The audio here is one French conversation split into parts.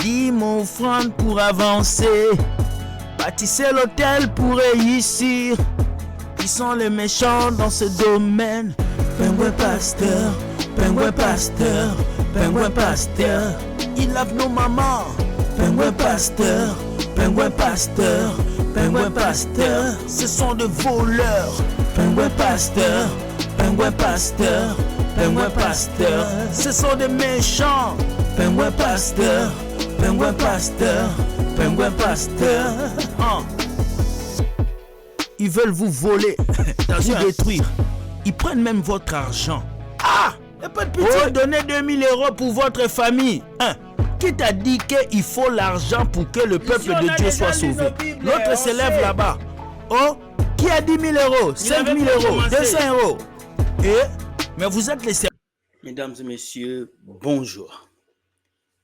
Dîme, offrande pour avancer. Bâtissez l'hôtel pour réussir. Qui sont les méchants dans ce domaine? Pingouin pasteur, pingouin pasteur, pingouin pasteur. Ils lavent nos mamans. Pingouin pasteur, pingouin pasteur, pingouin pasteur. Ce sont des voleurs. Pingouin pasteur, pingouin pasteur, pingouin pasteur. Ce sont des méchants. Pingouin pasteur, pingouin pasteur, pingouin pasteur. Ils veulent vous voler, vous détruire. Ils prennent même votre argent. Ah! Y'a pas de pitié. Vous donnez 2000 € pour votre famille. Qui t'a dit qu'il faut l'argent pour que le peuple de Dieu soit sauvé? L'autre s'élève là-bas. Oh, qui a 10 000 €, 5 000 €, 200 €? Mais vous êtes les... Mesdames et messieurs, bonjour.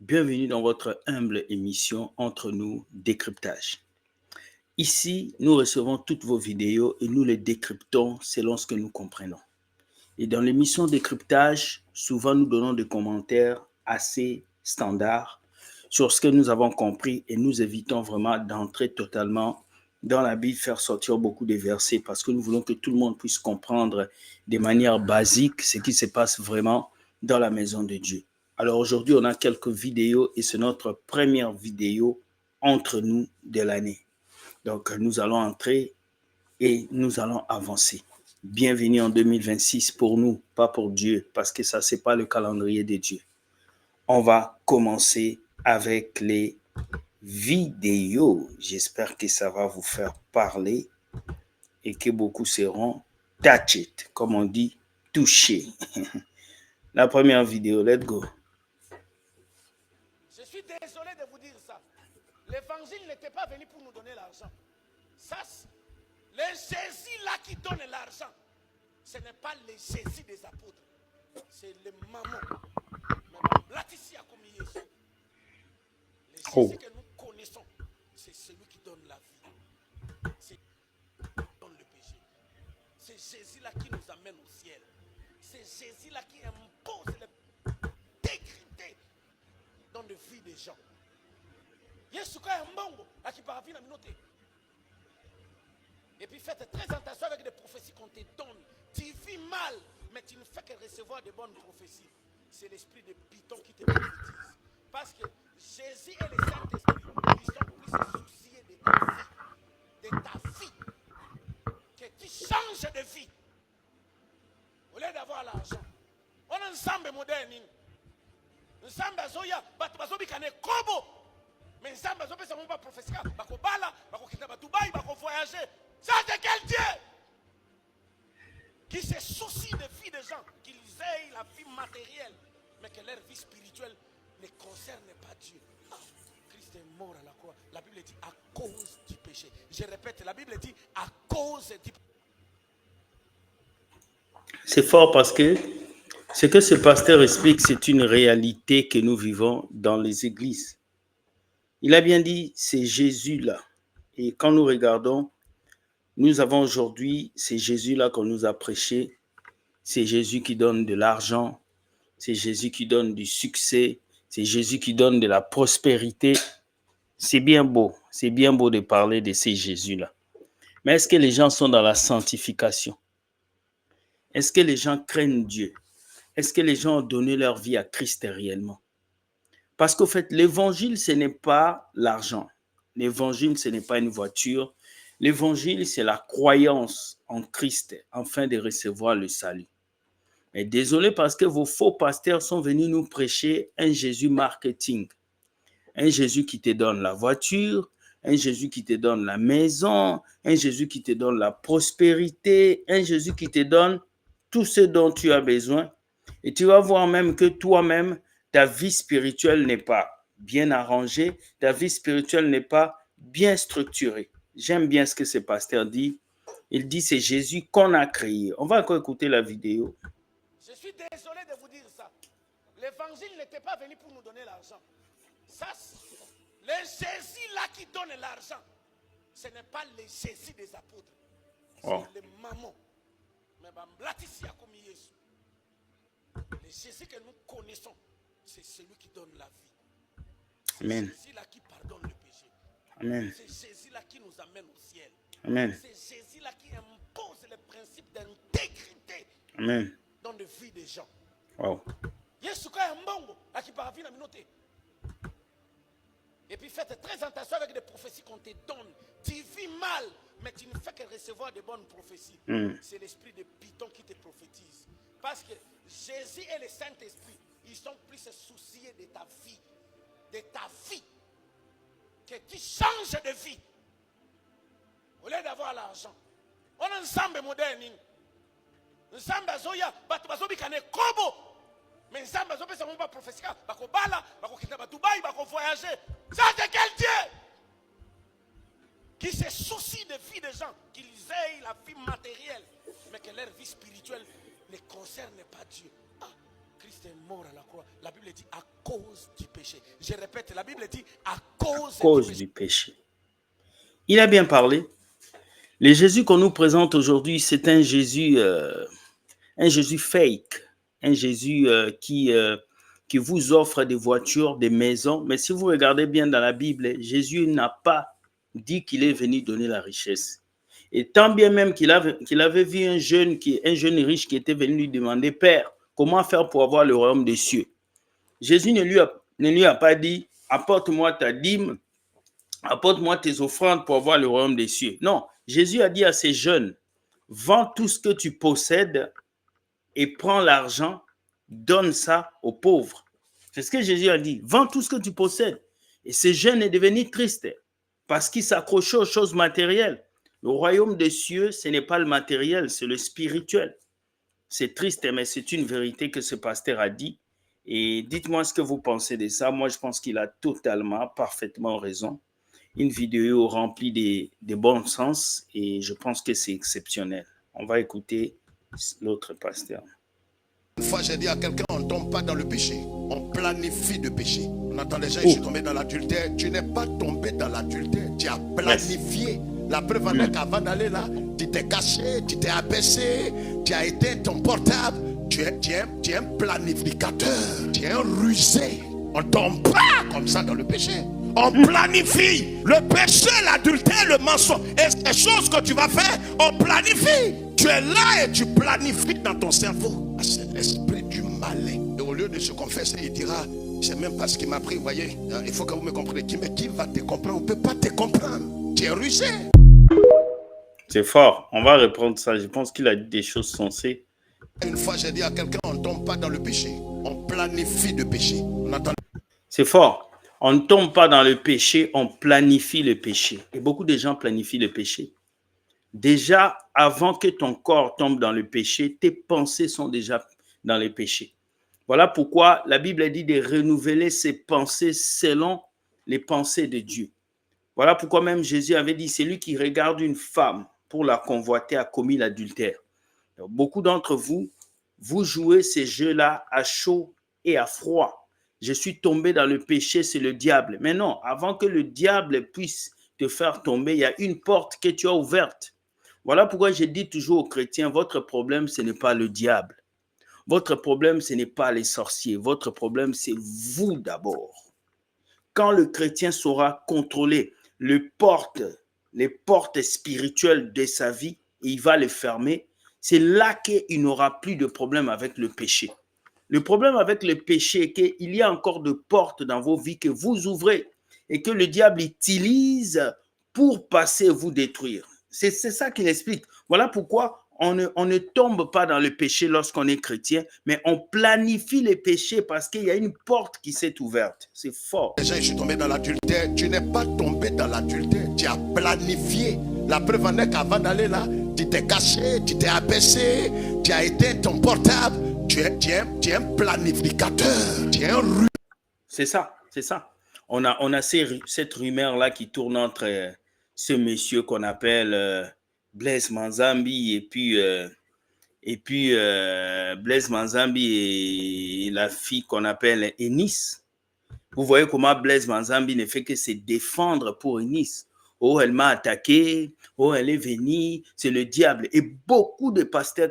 Bienvenue dans votre humble émission Entre nous, décryptage. Ici, nous recevons toutes vos vidéos et nous les décryptons selon ce que nous comprenons. Et dans l'émission décryptage, souvent nous donnons des commentaires assez standards sur ce que nous avons compris et nous évitons vraiment d'entrer totalement dans la Bible, faire sortir beaucoup de versets parce que nous voulons que tout le monde puisse comprendre de manière basique ce qui se passe vraiment dans la maison de Dieu. Alors aujourd'hui, on a quelques vidéos et c'est notre première vidéo entre nous de l'année. Donc, nous allons entrer et nous allons avancer. Bienvenue en 2026 pour nous, pas pour Dieu, parce que ça, ce n'est pas le calendrier de Dieu. On va commencer avec les vidéos. J'espère que ça va vous faire parler et que beaucoup seront touched, comme on dit, touchés. La première vidéo, let's go. Je suis désolé de vous dire ça. L'évangile n'était pas venu pour nous donner l'argent. Ça, le Jésus là qui donne l'argent, ce n'est pas le Jésus des apôtres. C'est le maman. Le Jésus que nous connaissons, c'est celui qui donne la vie. C'est celui qui donne le péché. C'est Jésus là qui nous amène au ciel. C'est Jésus là qui impose le décrypté dans la vie des gens. Yesu ka mbongo akiparavina minote. Et puis faites très attention avec des prophéties qu'on te donne. Tu vis mal, mais tu ne fais que recevoir de bonnes prophéties. C'est l'esprit de Python qui te prophétise. Parce que Jésus et le Saint-Esprit, ils sont plus se soucier de ta vie. De ta vie. Que tu changes de vie. Au lieu d'avoir l'argent. On a ensemble moderne. Ensemble azoya, batubazobi kane kobo. Mais ensemble azobe ça pas prophétie. Bako bala, bako kita batubai, bako voyager. Ça c'est quel Dieu qui se soucie des vies des gens, qu'ils aient la vie matérielle, mais que leur vie spirituelle ne concerne pas Dieu. Christ est mort à la croix. La Bible dit à cause du péché. Je répète, la Bible dit à cause du péché. C'est fort parce que ce que ce pasteur explique, c'est une réalité que nous vivons dans les églises. Il a bien dit, c'est Jésus-là. Et quand nous regardons, nous avons aujourd'hui, c'est Jésus-là qu'on nous a prêché. C'est Jésus qui donne de l'argent. C'est Jésus qui donne du succès. C'est Jésus qui donne de la prospérité. C'est bien beau de parler de ces Jésus-là. Mais est-ce que les gens sont dans la sanctification? Est-ce que les gens craignent Dieu? Est-ce que les gens ont donné leur vie à Christ réellement? Parce qu'au fait, l'évangile, ce n'est pas l'argent. L'évangile, ce n'est pas une voiture. L'évangile, c'est la croyance en Christ afin de recevoir le salut. Mais désolé parce que vos faux pasteurs sont venus nous prêcher un Jésus marketing. Un Jésus qui te donne la voiture, un Jésus qui te donne la maison, un Jésus qui te donne la prospérité, un Jésus qui te donne tout ce dont tu as besoin. Et tu vas voir même que toi-même, ta vie spirituelle n'est pas bien arrangée, ta vie spirituelle n'est pas bien structurée. J'aime bien ce que ce pasteur dit. Il dit c'est Jésus qu'on a créé. On va encore écouter la vidéo. Je suis désolé de vous dire ça. L'évangile n'était pas venu pour nous donner l'argent. Ça, le Jésus là qui donne l'argent, ce n'est pas le Jésus des apôtres. C'est le maman. Mais le Jésus que nous connaissons, c'est celui qui donne la vie. Amen. Jésus-là qui pardonne le péché. Amen. C'est Jésus-là qui nous amène au ciel. Amen. C'est Jésus-là qui impose le principe d'intégrité Amen. dans la vie des gens. Wow. Yesu ka mbongo akiparavina minote. Et puis faites très attention avec des prophéties qu'on te donne. Tu vis mal, mais tu ne fais que recevoir de bonnes prophéties. C'est l'esprit de Python qui te prophétise. Parce que Jésus et le Saint-Esprit, ils sont plus souciés de ta vie. De ta vie. Que tu changes de vie. Au lieu d'avoir l'argent. On a ensemble moderne. Ensemble azoya, batubazobi kane kobo. Mais ensemble azobe ça pas prophétie. Bako bala, bako kita batubai, bako voyager. Ça c'est quel Dieu qui se soucie de vie des gens, qu'ils aient la vie matérielle, mais que leur vie spirituelle ne concerne pas Dieu. Ah, Christ est mort à la croix. La Bible dit à cause du péché. Je répète, la Bible dit à cause du péché. Il a bien parlé. Le Jésus qu'on nous présente aujourd'hui, c'est un Jésus fake, un Jésus qui vous offre des voitures, des maisons. Mais si vous regardez bien dans la Bible, Jésus n'a pas dit qu'il est venu donner la richesse. Et tant bien même qu'il avait vu un jeune riche qui était venu lui demander, Père, comment faire pour avoir le royaume des cieux? Jésus ne lui a pas dit, apporte-moi ta dîme, apporte-moi tes offrandes pour avoir le royaume des cieux. Non, Jésus a dit à ces jeunes, vends tout ce que tu possèdes et prends l'argent, donne ça aux pauvres. C'est ce que Jésus a dit, vends tout ce que tu possèdes. Et ces jeunes est devenu triste parce qu'ils s'accrochaient aux choses matérielles. Le royaume des cieux, ce n'est pas le matériel, c'est le spirituel. C'est triste, mais c'est une vérité que ce pasteur a dit. Et dites-moi ce que vous pensez de ça. Moi, je pense qu'il a totalement, parfaitement raison. Une vidéo remplie de bon sens et je pense que c'est exceptionnel. On va écouter l'autre pasteur. Une fois, j'ai dit à quelqu'un, on ne tombe pas dans le péché. On planifie le péché. On entend les gens, je suis tombé dans l'adultère. Tu n'es pas tombé dans l'adultère. Tu as planifié. Yes. La preuve en est qu'avant d'aller là, tu t'es caché, tu t'es abaissé, tu as éteint ton portable. Tu es un planificateur. Tu es un rusé. On ne tombe pas comme ça dans le péché. On planifie le péché, l'adultère, le mensonge. Et les choses que tu vas faire, on planifie. Tu es là et tu planifies dans ton cerveau. C'est l'esprit du malin. Et au lieu de se confesser, il dira, c'est même pas ce qui m'a pris, vous voyez. Il faut que vous me compreniez. Mais qui va te comprendre? On ne peut pas te comprendre. Tu es rusé. C'est fort. On va reprendre ça. Je pense qu'il a dit des choses sensées. Une fois, j'ai dit à quelqu'un, on ne tombe pas dans le péché. On planifie le péché. On attend... C'est fort. On ne tombe pas dans le péché, on planifie le péché. Et beaucoup de gens planifient le péché. Déjà, avant que ton corps tombe dans le péché, tes pensées sont déjà dans le péché. Voilà pourquoi la Bible dit de renouveler ses pensées selon les pensées de Dieu. Voilà pourquoi même Jésus avait dit, celui qui regarde une femme pour la convoiter a commis l'adultère. Donc, beaucoup d'entre vous, vous jouez ces jeux-là à chaud et à froid. Je suis tombé dans le péché, c'est le diable. Mais non, avant que le diable puisse te faire tomber, il y a une porte que tu as ouverte. Voilà pourquoi je dis toujours aux chrétiens, votre problème, ce n'est pas le diable. Votre problème, ce n'est pas les sorciers. Votre problème, c'est vous d'abord. Quand le chrétien saura contrôler les portes spirituelles de sa vie, et il va les fermer, c'est là qu'il n'aura plus de problème avec le péché. Le problème avec le péché est qu'il y a encore de portes dans vos vies que vous ouvrez et que le diable utilise pour passer et vous détruire. C'est ça qu'il explique. Voilà pourquoi on ne tombe pas dans le péché lorsqu'on est chrétien, mais on planifie les péchés parce qu'il y a une porte qui s'est ouverte. C'est fort. Déjà, je suis tombé dans l'adultère. Tu n'es pas tombé dans l'adultère. Tu as planifié. La preuve en est qu'avant d'aller là, tu t'es caché, tu t'es abaissé, tu as éteint ton portable. Tu es un planificateur. Tu es un rusé. C'est ça, c'est ça. On a cette rumeur-là qui tourne entre ce monsieur qu'on appelle Blaise Manzambi et puis Blaise Manzambi et la fille qu'on appelle Eunice. Vous voyez comment Blaise Manzambi ne fait que se défendre pour Eunice. Oh, elle m'a attaqué. Oh, elle est venue. C'est le diable. Et beaucoup de pasteurs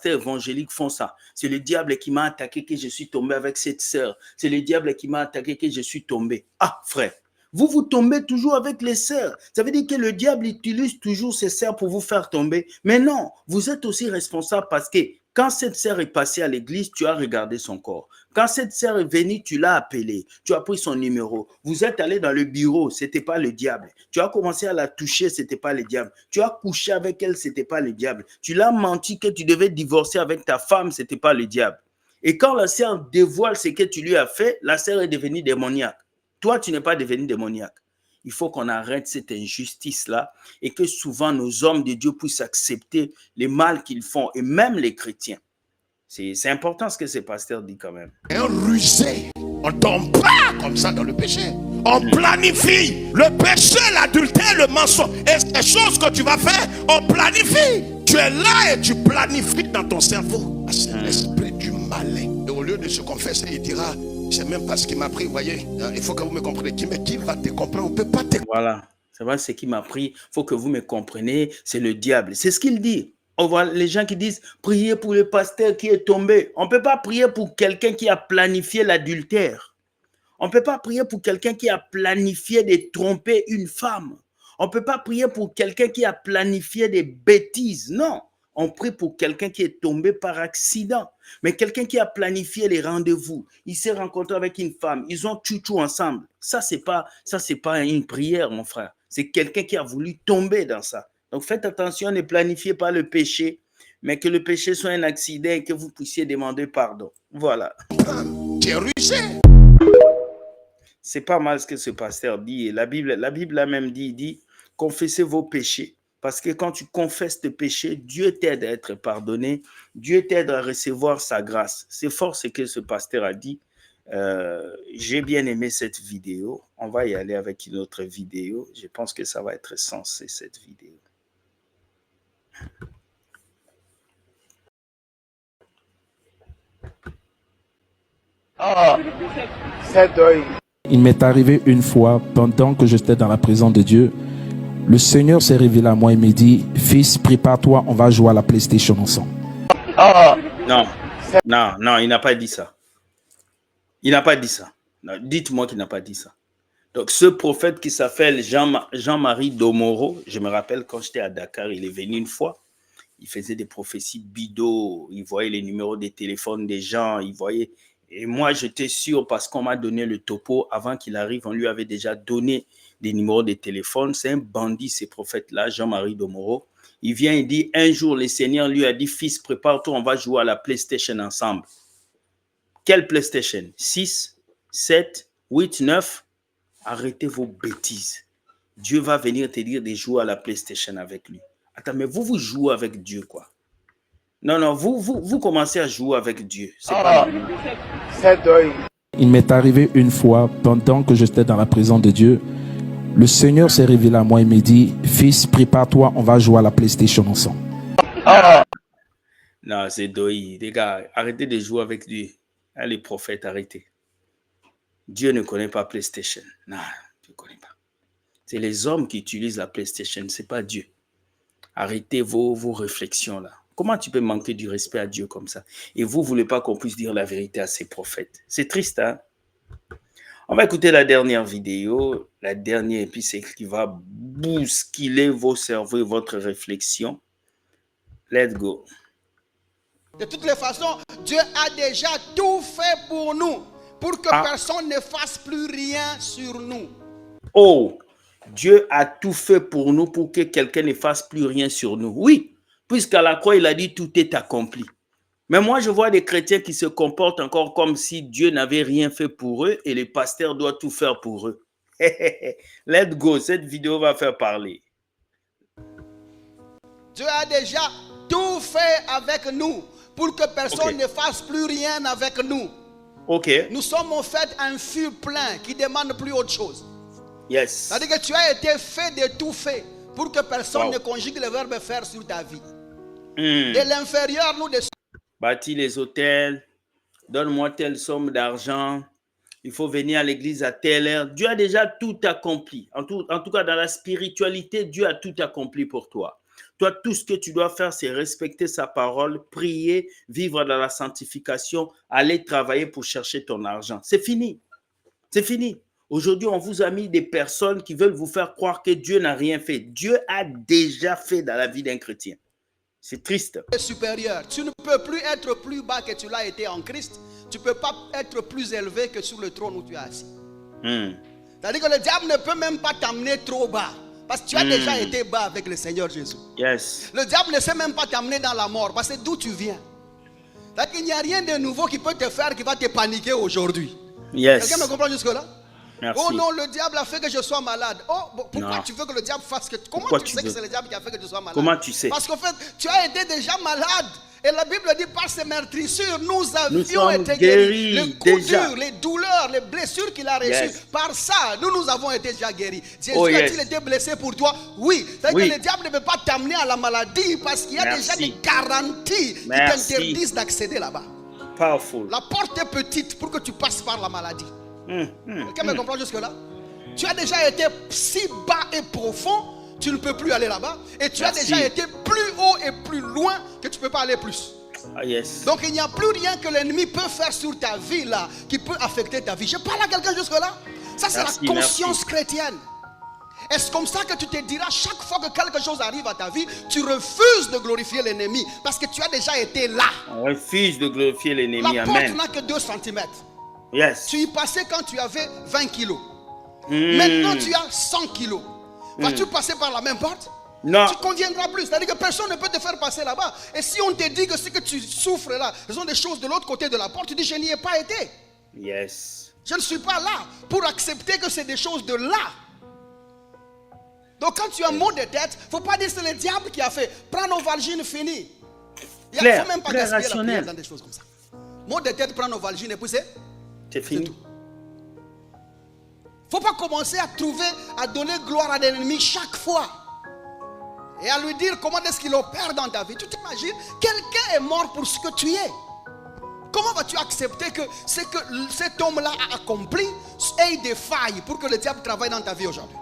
évangéliques font ça. C'est le diable qui m'a attaqué que je suis tombé avec cette sœur. C'est le diable qui m'a attaqué que je suis tombé. Ah, frère. Vous tombez toujours avec les sœurs. Ça veut dire que le diable utilise toujours ses sœurs pour vous faire tomber. Mais non, vous êtes aussi responsable parce que quand cette sœur est passée à l'église, tu as regardé son corps. Quand cette sœur est venue, tu l'as appelée. Tu as pris son numéro. Vous êtes allé dans le bureau, ce n'était pas le diable. Tu as commencé à la toucher, ce n'était pas le diable. Tu as couché avec elle, ce n'était pas le diable. Tu l'as menti que tu devais divorcer avec ta femme, ce n'était pas le diable. Et quand la sœur dévoile ce que tu lui as fait, la sœur est devenue démoniaque. Toi, tu n'es pas devenu démoniaque. Il faut qu'on arrête cette injustice-là et que souvent nos hommes de Dieu puissent accepter les mal qu'ils font, et même les chrétiens. C'est important ce que ce pasteur dit quand même. Un rusé, on ne tombe pas comme ça dans le péché. On planifie le péché, l'adultère, le mensonge. Et ces choses que tu vas faire, on planifie. Tu es là et tu planifies dans ton cerveau. C'est l'esprit du malin. Et au lieu de se confesser, il dira, c'est même pas ce qui m'a pris, vous voyez. Il faut que vous me compreniez. Mais qui va te comprendre? On ne peut pas te comprendre. Voilà, c'est vrai ce qui m'a pris. Il faut que vous me compreniez, c'est le diable. C'est ce qu'il dit. On voit les gens qui disent, priez pour le pasteur qui est tombé. On ne peut pas prier pour quelqu'un qui a planifié l'adultère. On ne peut pas prier pour quelqu'un qui a planifié de tromper une femme. On ne peut pas prier pour quelqu'un qui a planifié des bêtises. Non, on prie pour quelqu'un qui est tombé par accident. Mais quelqu'un qui a planifié les rendez-vous, il s'est rencontré avec une femme, ils ont tout ensemble. Ça, c'est pas une prière, mon frère. C'est quelqu'un qui a voulu tomber dans ça. Donc, faites attention, ne planifiez pas le péché, mais que le péché soit un accident et que vous puissiez demander pardon. Voilà. Tu es rusé. C'est pas mal ce que ce pasteur dit. Et la Bible a même dit, confessez vos péchés. Parce que quand tu confesses tes péchés, Dieu t'aide à être pardonné. Dieu t'aide à recevoir sa grâce. C'est fort ce que ce pasteur a dit. J'ai bien aimé cette vidéo. On va y aller avec une autre vidéo. Je pense que ça va être sensé, cette vidéo. Ah, c'est deuil. Il m'est arrivé une fois, pendant que j'étais dans la présence de Dieu, le Seigneur s'est révélé à moi et m'a dit, fils, prépare-toi, on va jouer à la PlayStation ensemble. Ah, Non, il n'a pas dit ça. Il n'a pas dit ça. Dites-moi qu'il n'a pas dit ça. Donc, ce prophète qui s'appelle Jean-Marie Domoro, je me rappelle quand j'étais à Dakar, il est venu une fois. Il faisait des prophéties bidons. Il voyait les numéros des téléphones des gens. Il voyait. Et moi, j'étais sûr parce qu'on m'a donné le topo. Avant qu'il arrive, on lui avait déjà donné des numéros de téléphone. C'est un bandit, ces prophètes-là, Jean-Marie Domoro. Il vient et dit, un jour, le Seigneur lui a dit, fils, prépare-toi, on va jouer à la PlayStation ensemble. Quelle PlayStation? 6, 7, 8, 9? Arrêtez vos bêtises. Dieu va venir te dire de jouer à la PlayStation avec lui. Attends, mais vous jouez avec Dieu, quoi. Non, vous commencez à jouer avec Dieu. c'est deuil. Il m'est arrivé une fois, pendant que j'étais dans la présence de Dieu, le Seigneur s'est révélé à moi et m'a dit, fils, prépare-toi, on va jouer à la PlayStation ensemble. Ah, Non, c'est deuil. Les gars, arrêtez de jouer avec Dieu. Ah, les prophètes, arrêtez. Dieu ne connaît pas PlayStation. Non, Dieu ne connaît pas. C'est les hommes qui utilisent la PlayStation, ce n'est pas Dieu. Arrêtez vos réflexions là. Comment tu peux manquer du respect à Dieu comme ça? Et vous ne voulez pas qu'on puisse dire la vérité à ces prophètes. C'est triste, hein? On va écouter la dernière vidéo, la dernière, et puis c'est qui va bousculer vos cerveaux et votre réflexion. Let's go. De toutes les façons, Dieu a déjà tout fait pour nous, pour que personne ne fasse plus rien sur nous. Oh, Dieu a tout fait pour nous pour que quelqu'un ne fasse plus rien sur nous. Oui, puisqu'à la croix, il a dit tout est accompli. Mais moi, je vois des chrétiens qui se comportent encore comme si Dieu n'avait rien fait pour eux et les pasteurs doivent tout faire pour eux. Let's go, cette vidéo va faire parler. Dieu a déjà tout fait avec nous pour que personne ne fasse plus rien avec nous. Ok. Nous sommes en fait un fût plein qui ne demande plus autre chose. Yes. C'est-à-dire que tu as été fait de tout fait pour que personne ne conjugue le verbe faire sur ta vie. De l'inférieur, nous descendons. Bâtis les hôtels, donne-moi telle somme d'argent, Il faut venir à l'église à telle heure. Dieu a déjà tout accompli. En tout cas, dans la spiritualité, Dieu a tout accompli pour toi. Toi, tout ce que tu dois faire, c'est respecter sa parole, prier, vivre dans la sanctification, aller travailler pour chercher ton argent. C'est fini. C'est fini. Aujourd'hui, on vous a mis des personnes qui veulent vous faire croire que Dieu n'a rien fait. Dieu a déjà fait dans la vie d'un chrétien. C'est triste. Supérieur. Tu ne peux plus être plus bas que tu l'as été en Christ. Tu ne peux pas être plus élevé que sur le trône où tu es assis. C'est-à-dire que le diable ne peut même pas t'amener trop bas. Parce que tu as déjà été bas avec le Seigneur Jésus. Yes. Le diable ne sait même pas t'amener dans la mort. Parce que d'où tu viens. C'est-à-dire qu'il n'y a rien de nouveau qui peut te faire, qui va te paniquer aujourd'hui. Yes. Quelqu'un me comprend jusque-là? Merci. Oh non, le diable a fait que je sois malade. Oh, pourquoi tu veux que le diable fasse que... Comment Pourquoi tu sais que c'est le diable qui a fait que tu sois malade? Comment tu sais? Parce qu'en fait, tu as été déjà malade. Et la Bible dit, par ses meurtrissures, nous avions été guéris. Les coups durs, les douleurs, les blessures qu'il a reçues, par ça, nous avons été déjà guéris. Jésus a-t-il été blessé pour toi? Oui. C'est-à-dire que le diable ne peut pas t'amener à la maladie parce qu'il y a déjà des garanties qui t'interdisent d'accéder là-bas. Powerful. La porte est petite pour que tu passes par la maladie. Quelqu'un me comprend jusque-là? Tu as déjà été si bas et profond, tu ne peux plus aller là-bas. Et tu as déjà été plus haut et plus loin que tu ne peux pas aller plus. Donc il n'y a plus rien que l'ennemi peut faire sur ta vie là qui peut affecter ta vie. Je parle à quelqu'un jusque-là. Ça c'est la conscience chrétienne. Est-ce comme ça que tu te diras chaque fois que quelque chose arrive à ta vie, tu refuses de glorifier l'ennemi parce que tu as déjà été là. On refuse de glorifier l'ennemi. La porte n'a que 2 cm. Yes. Tu y passais quand tu avais 20 kilos. Maintenant tu as 100 kilos. Vas-tu passer par la même porte? Non. Tu ne conviendras plus. C'est-à-dire que personne ne peut te faire passer là-bas. Et si on te dit que ce que tu souffres là, ce sont des choses de l'autre côté de la porte, tu dis je n'y ai pas été. Yes. Je ne suis pas là pour accepter que c'est des choses de là. Donc quand tu as mot de tête, il ne faut pas dire que c'est le diable qui a fait. Prends Novalgine, fini. Il ne faut même pas gaspiller la prière dans des choses comme ça. Mot de tête, prends Novalgine et puis c'est fini. Tout. Il ne faut pas commencer à trouver, à donner gloire à l'ennemi chaque fois. Et à lui dire comment est-ce qu'il opère dans ta vie. Tu t'imagines, quelqu'un est mort pour ce que tu es. Comment vas-tu accepter que ce que cet homme-là a accompli ait des failles pour que le diable travaille dans ta vie aujourd'hui?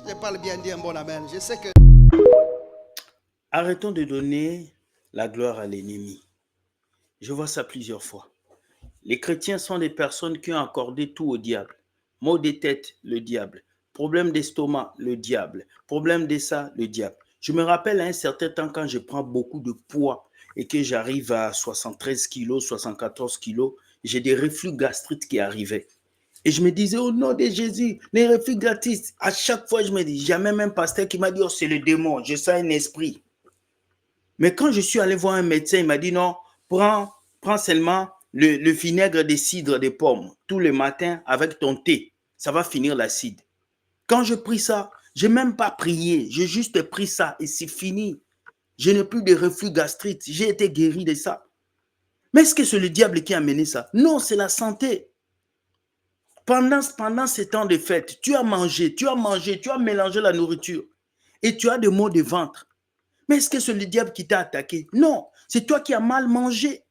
Je parle bien, dis un bon amen. Je sais que... Arrêtons de donner la gloire à l'ennemi. Je vois ça plusieurs fois. Les chrétiens sont des personnes qui ont accordé tout au diable. Maux de tête, le diable. Problème d'estomac, le diable. Problème de ça, le diable. Je me rappelle à un certain temps quand je prends beaucoup de poids et que j'arrive à 73 kilos, 74 kilos, j'ai des reflux gastriques qui arrivaient. Et je me disais, au nom de Jésus, les reflux gastriques, à chaque fois je me dis, jamais même pasteur qui m'a dit, oh c'est le démon, je sens un esprit. Mais quand je suis allé voir un médecin, il m'a dit, non, prends seulement le vinaigre de cidre de pommes tous les matins avec ton thé. Ça va finir l'acide. Quand je pris ça, je n'ai même pas prié. J'ai juste pris ça et c'est fini. Je n'ai plus de reflux gastrique. J'ai été guéri de ça. Mais est-ce que c'est le diable qui a mené ça? Non, c'est la santé. Pendant ces temps de fête, tu as mangé, tu as mélangé la nourriture et tu as des maux de ventre. Mais est-ce que c'est le diable qui t'a attaqué? Non, c'est toi qui as mal mangé.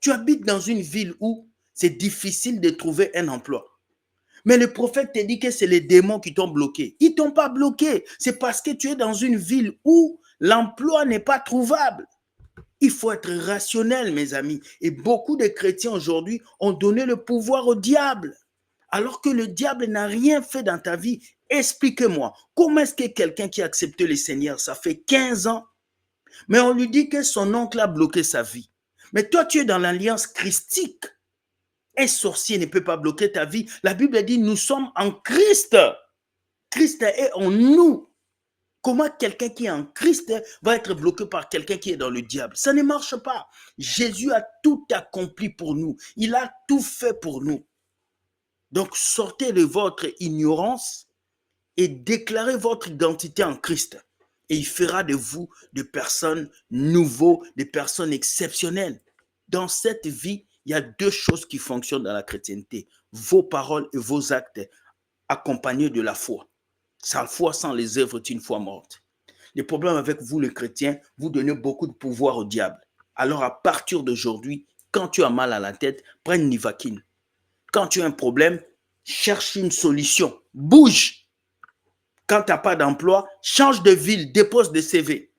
Tu habites dans une ville où c'est difficile de trouver un emploi. Mais le prophète te dit que c'est les démons qui t'ont bloqué. Ils ne t'ont pas bloqué. C'est parce que tu es dans une ville où l'emploi n'est pas trouvable. Il faut être rationnel, mes amis. Et beaucoup de chrétiens aujourd'hui ont donné le pouvoir au diable. Alors que le diable n'a rien fait dans ta vie. Expliquez-moi, comment est-ce que quelqu'un qui a accepté le Seigneur, ça fait 15 ans, mais on lui dit que son oncle a bloqué sa vie. Mais toi, tu es dans l'alliance christique. Un sorcier ne peut pas bloquer ta vie. La Bible dit, nous sommes en Christ. Christ est en nous. Comment quelqu'un qui est en Christ va être bloqué par quelqu'un qui est dans le diable? Ça ne marche pas. Jésus a tout accompli pour nous. Il a tout fait pour nous. Donc, sortez de votre ignorance et déclarez votre identité en Christ. Et il fera de vous des personnes nouvelles, des personnes exceptionnelles. Dans cette vie, il y a 2 choses qui fonctionnent dans la chrétienté. Vos paroles et vos actes accompagnés de la foi. Sa foi sans les œuvres est une foi morte. Le problème avec vous, les chrétiens, vous donnez beaucoup de pouvoir au diable. Alors, à partir d'aujourd'hui, quand tu as mal à la tête, prends une Nivaquine. quand tu as un problème, cherche une solution. Bouge. Quand tu n'as pas d'emploi, change de ville, dépose des CV.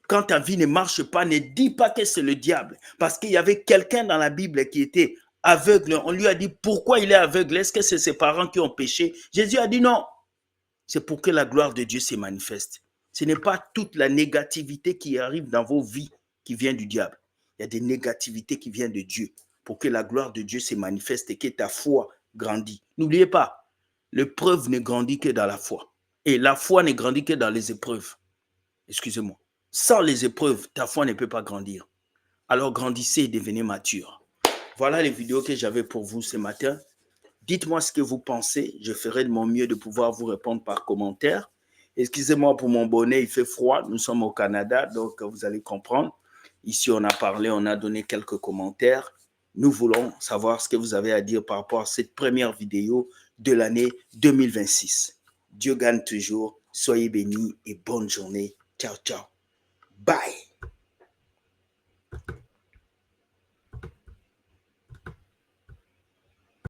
Quand ta vie ne marche pas, ne dis pas que c'est le diable. Parce qu'il y avait quelqu'un dans la Bible qui était aveugle. On lui a dit, pourquoi il est aveugle? Est-ce que c'est ses parents qui ont péché? Jésus a dit non. C'est pour que la gloire de Dieu se manifeste. Ce n'est pas toute la négativité qui arrive dans vos vies qui vient du diable. Il y a des négativités qui viennent de Dieu pour que la gloire de Dieu se manifeste et que ta foi grandit. N'oubliez pas, l'épreuve ne grandit que dans la foi. Et la foi ne grandit que dans les épreuves. Excusez-moi. Sans les épreuves, ta foi ne peut pas grandir. Alors grandissez et devenez mature. Voilà les vidéos que j'avais pour vous ce matin. Dites-moi ce que vous pensez. Je ferai de mon mieux de pouvoir vous répondre par commentaire. Excusez-moi pour mon bonnet, il fait froid. Nous sommes au Canada, donc vous allez comprendre. Ici, on a parlé, on a donné quelques commentaires. Nous voulons savoir ce que vous avez à dire par rapport à cette première vidéo de l'année 2026. Dieu gagne toujours. Soyez bénis et bonne journée. Ciao, ciao. Bye.